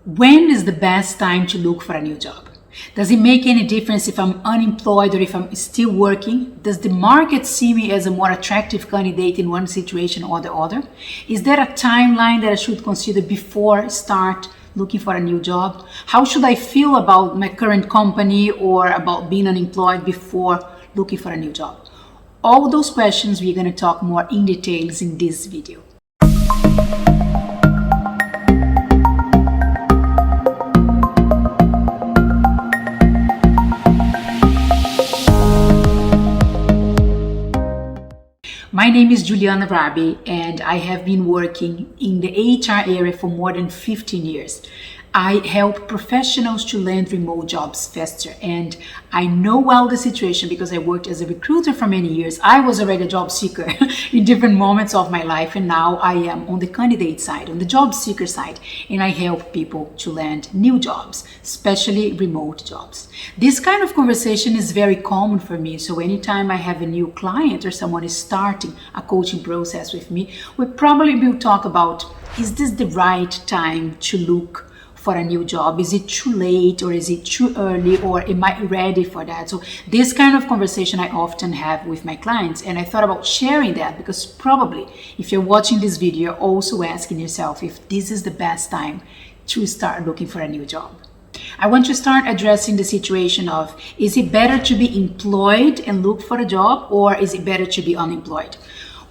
When is the best time to look for a new job? Does it make any difference if I'm unemployed or if I'm still working? Does the market see me as a more attractive candidate in one situation or the other? Is there a timeline that I should consider before start looking for a new job? How should I feel about my current company or about being unemployed before looking for a new job? All those questions we're going to talk more in details in this video. My name is Juliana Rabi, and I have been working in the HR area for more than 15 years. I help professionals to land remote jobs faster, and I know well the situation because I worked as a recruiter for many years. I was already a job seeker in different moments of my life, and now I am on the candidate side, on the job seeker side, and I help people to land new jobs, especially remote jobs. This kind of conversation is very common for me, so anytime I have a new client or someone is starting a coaching process with me, we probably will talk about, is this the right time to look for a new job? Is it too late or is it too early, or am I ready for that? So this kind of conversation I often have with my clients, and I thought about sharing that because probably if you're watching this video, you're also asking yourself if this is the best time to start looking for a new job. I want to start addressing the situation of, is it better to be employed and look for a job, or is it better to be unemployed?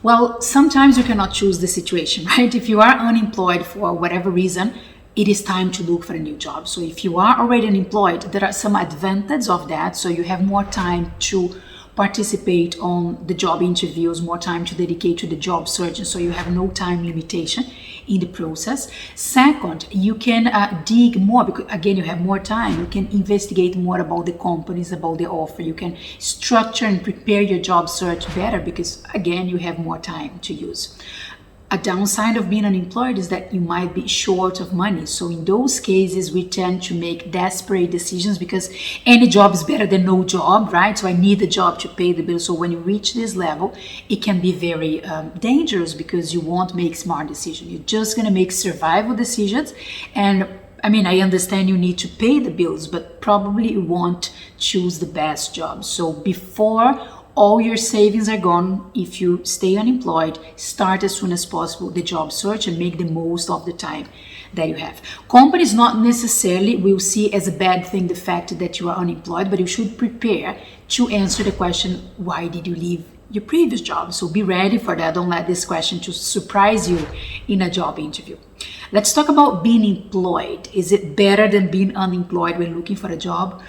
Well, sometimes you cannot choose the situation, right? If you are unemployed for whatever reason, it is time to look for a new job. So if you are already unemployed, there are some advantages of that. So you have more time to participate on the job interviews, more time to dedicate to the job search, and so you have no time limitation in the process. Second, you can dig more because again, you have more time. You can investigate more about the companies, about the offer. You can structure and prepare your job search better because again, you have more time to use. A downside of being unemployed is that you might be short of money. So in those cases, we tend to make desperate decisions because any job is better than no job, right? So I need a job to pay the bill. So when you reach this level, it can be very dangerous because you won't make smart decisions. You're just going to make survival decisions. And I mean, I understand you need to pay the bills, but probably you won't choose the best job. So before all your savings are gone, if you stay unemployed, start as soon as possible the job search and make the most of the time that you have. Companies not necessarily will see as a bad thing the fact that you are unemployed, but you should prepare to answer the question, why did you leave your previous job? So be ready for that. Don't let this question to surprise you in a job interview. Let's talk about being employed. Is it better than being unemployed when looking for a job?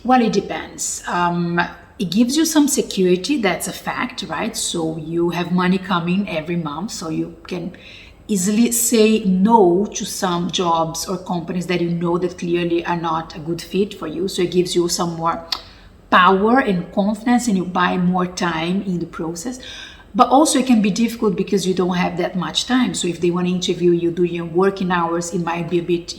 Well, it depends. It gives you some security, that's a fact, right? So you have money coming every month, so you can easily say no to some jobs or companies that you know that clearly are not a good fit for you. So it gives you some more power and confidence, and you buy more time in the process. But also it can be difficult because you don't have that much time. So if they want to interview you during your working hours, it might be a bit,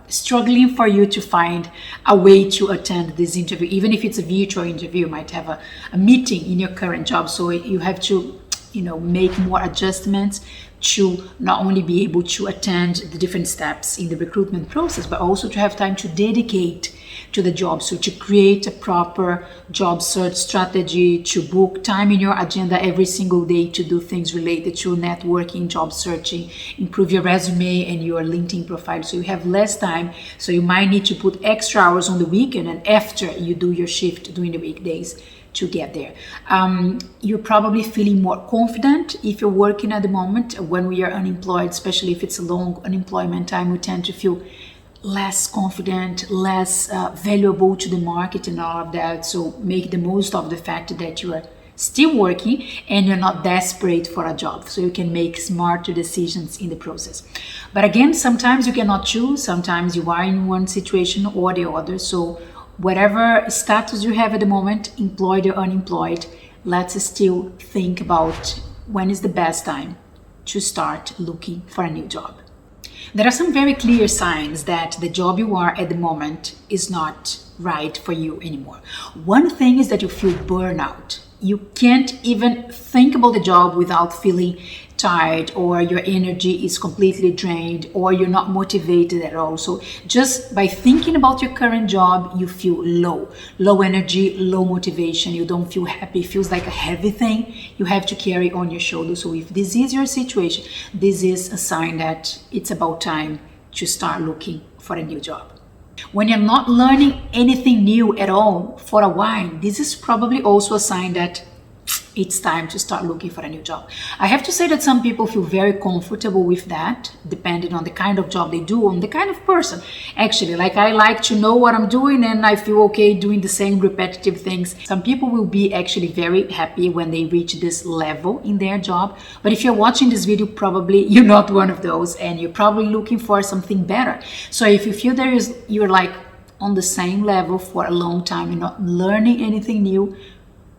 struggling for you to find a way to attend this interview. Even if it's a virtual interview, you might have a meeting in your current job. So you have to, make more adjustments to not only be able to attend the different steps in the recruitment process, but also to have time to dedicate to the job. So to create a proper job search strategy, to book time in your agenda every single day to do things related to networking, job searching, improve your resume and your LinkedIn profile. So you have less time. So you might need to put extra hours on the weekend and after you do your shift during the weekdays to get there. You're probably feeling more confident if you're working at the moment. When we are unemployed, especially if it's a long unemployment time, we tend to feel less confident, less valuable to the market and all of that. So make the most of the fact that you are still working and you're not desperate for a job, so you can make smarter decisions in the process. But again, sometimes you cannot choose. Sometimes you are in one situation or the other. So whatever status you have at the moment, employed or unemployed, let's still think about when is the best time to start looking for a new job. There are some very clear signs that the job you are at the moment is not right for you anymore. One thing is that you feel burnout. you can't even think about the job without feeling tired, or your energy is completely drained, or you're not motivated at all. So just by thinking about your current job, you feel low energy, low motivation. You don't feel happy. It feels like a heavy thing you have to carry on your shoulders. So if this is your situation, this is a sign that it's about time to start looking for a new job. When you're not learning anything new at all for a while, this is probably also a sign that it's time to start looking for a new job. I have to say that some people feel very comfortable with that, depending on the kind of job they do, on the kind of person. Actually, like, I like to know what I'm doing and I feel okay doing the same repetitive things. Some people will be actually very happy when they reach this level in their job. But if you're watching this video, probably you're not one of those, and you're probably looking for something better. So if you feel you're like on the same level for a long time, you're not learning anything new,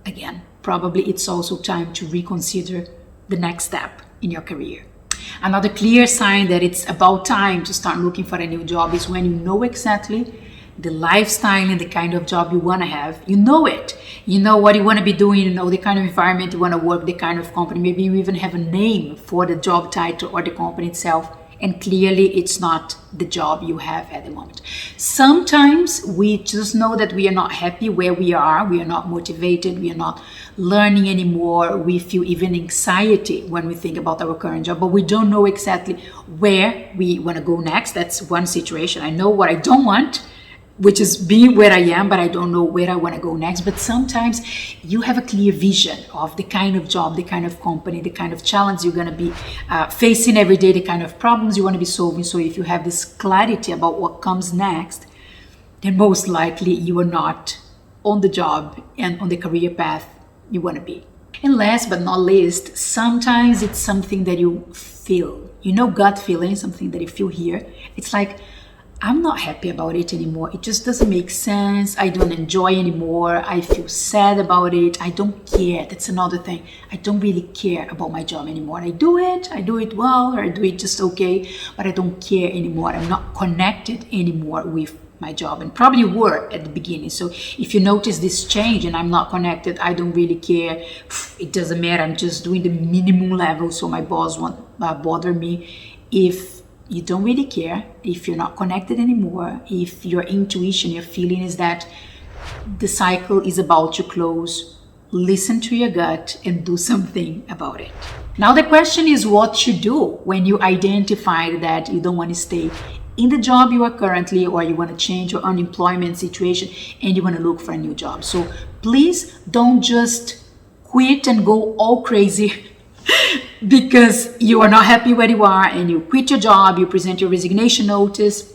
again, probably it's also time to reconsider the next step in your career. Another clear sign that it's about time to start looking for a new job is when you know exactly the lifestyle and the kind of job you want to have. You know it. You know what you want to be doing, you know the kind of environment you want to work, the kind of company. Maybe you even have a name for the job title or the company itself. And clearly it's not the job you have at the moment. Sometimes we just know that we are not happy where we are not motivated, we are not learning anymore, we feel even anxiety when we think about our current job, but we don't know exactly where we want to go next. That's one situation. I know what I don't want, which is being where I am, but I don't know where I want to go next. But sometimes you have a clear vision of the kind of job, the kind of company, the kind of challenge you're going to be facing every day, the kind of problems you want to be solving. So if you have this clarity about what comes next, then most likely you are not on the job and on the career path you want to be. And last but not least, sometimes it's something that you feel, gut feeling, something that you feel here. It's like, I'm not happy about it anymore. It just doesn't make sense. I don't enjoy anymore. I feel sad about it. I don't care. That's another thing. I don't really care about my job anymore. I do it well, or I do it just okay, but I don't care anymore. I'm not connected anymore with my job, and probably were at the beginning. So if you notice this change and I'm not connected, I don't really care, it doesn't matter. I'm just doing the minimum level so my boss won't bother me. If you don't really care, if you're not connected anymore, if your intuition, your feeling is that the cycle is about to close, listen to your gut and do something about it. Now the question is what to do when you identify that you don't want to stay in the job you are currently, or you want to change your unemployment situation and you want to look for a new job. So please don't just quit and go all crazy because you are not happy where you are and you quit your job, you present your resignation notice,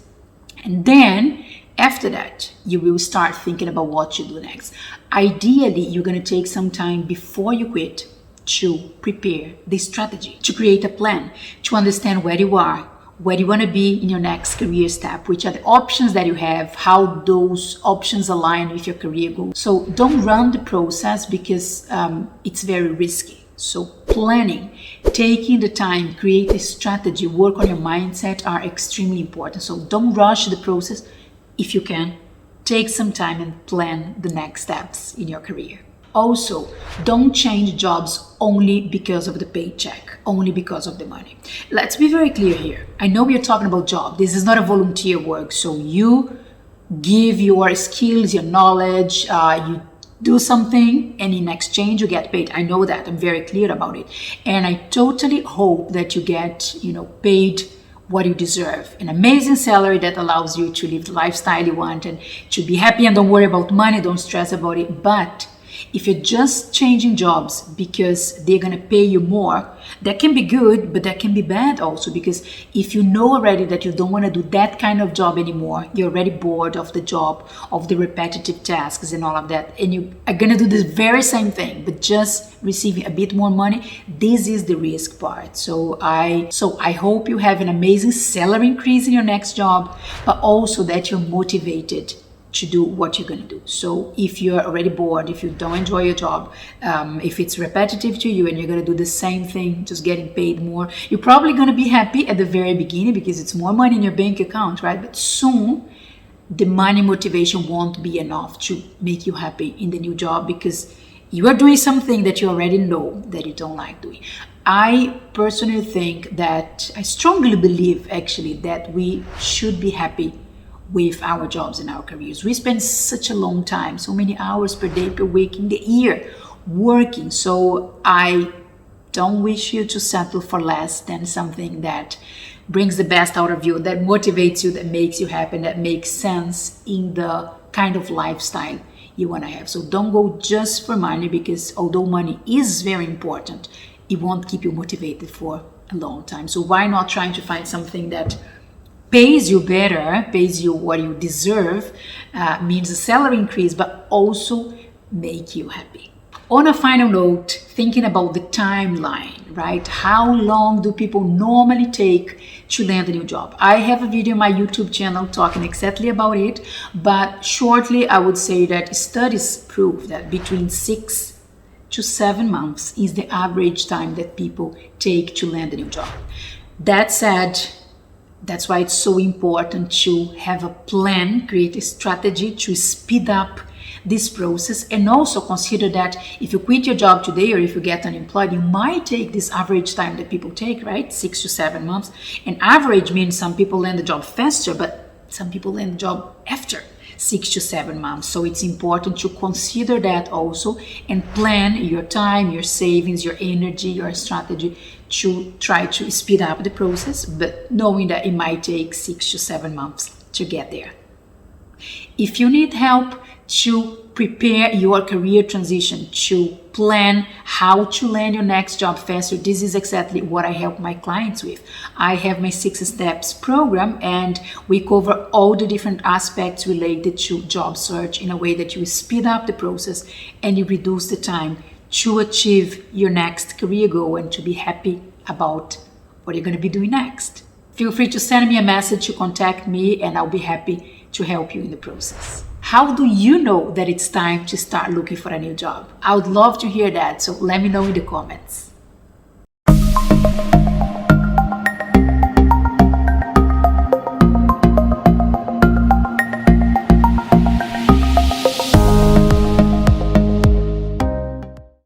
and then after that, you will start thinking about what to do next. Ideally, you're going to take some time before you quit to prepare the strategy, to create a plan, to understand where you are, where you want to be in your next career step, which are the options that you have, how those options align with your career goals. So don't run the process because it's very risky. So planning, taking the time, create a strategy, work on your mindset are extremely important. So don't rush the process. If you can, take some time and plan the next steps in your career. Also, don't change jobs only because of the paycheck, only because of the money. Let's be very clear here. I know we are talking about job. This is not a volunteer work. So you give your skills, your knowledge, you do something, and in exchange you get paid. I know that. I'm very clear about it. And I totally hope that you get, paid what you deserve. An amazing salary that allows you to live the lifestyle you want and to be happy, and don't worry about money, don't stress about it. But if you're just changing jobs because they're going to pay you more, that can be good, but that can be bad also, because if you know already that you don't want to do that kind of job anymore, you're already bored of the job, of the repetitive tasks and all of that, and you are going to do the very same thing, but just receiving a bit more money, this is the risk part. So I hope you have an amazing salary increase in your next job, but also that you're motivated to do what you're going to do. So if you're already bored, if you don't enjoy your job, if it's repetitive to you and you're going to do the same thing, just getting paid more, you're probably going to be happy at the very beginning because it's more money in your bank account, right? But soon the money motivation won't be enough to make you happy in the new job, because You are doing something that you already know that you don't like doing. I personally think that, I strongly believe actually, that we should be happy with our jobs and our careers. We spend such a long time, so many hours per day, per week, in the year working. So I don't wish you to settle for less than something that brings the best out of you, that motivates you, that makes you happy, that makes sense in the kind of lifestyle you want to have. So don't go just for money, because although money is very important, it won't keep you motivated for a long time. So why not trying to find something that pays you better, pays you what you deserve, means a salary increase, but also make you happy. On a final note, thinking about the timeline, right? How long do people normally take to land a new job? I have a video on my YouTube channel talking exactly about it, but shortly I would say that studies prove that between 6 to 7 months is the average time that people take to land a new job. That said, that's why it's so important to have a plan, create a strategy to speed up this process, and also consider that if you quit your job today or if you get unemployed, you might take this average time that people take, right? 6 to 7 months. And average means some people land the job faster, but some people land the job after 6 to 7 months. So it's important to consider that also and plan your time, your savings, your energy, your strategy to try to speed up the process, but knowing that it might take 6 to 7 months to get there. If you need help to prepare your career transition, to plan how to land your next job faster, this is exactly what I help my clients with. I have my 6 Steps program, and we cover all the different aspects related to job search in a way that you speed up the process and you reduce the time to achieve your next career goal and to be happy about what you're going to be doing next. Feel free to send me a message to contact me, and I'll be happy to help you in the process. How do you know that it's time to start looking for a new job? I would love to hear that, so let me know in the comments.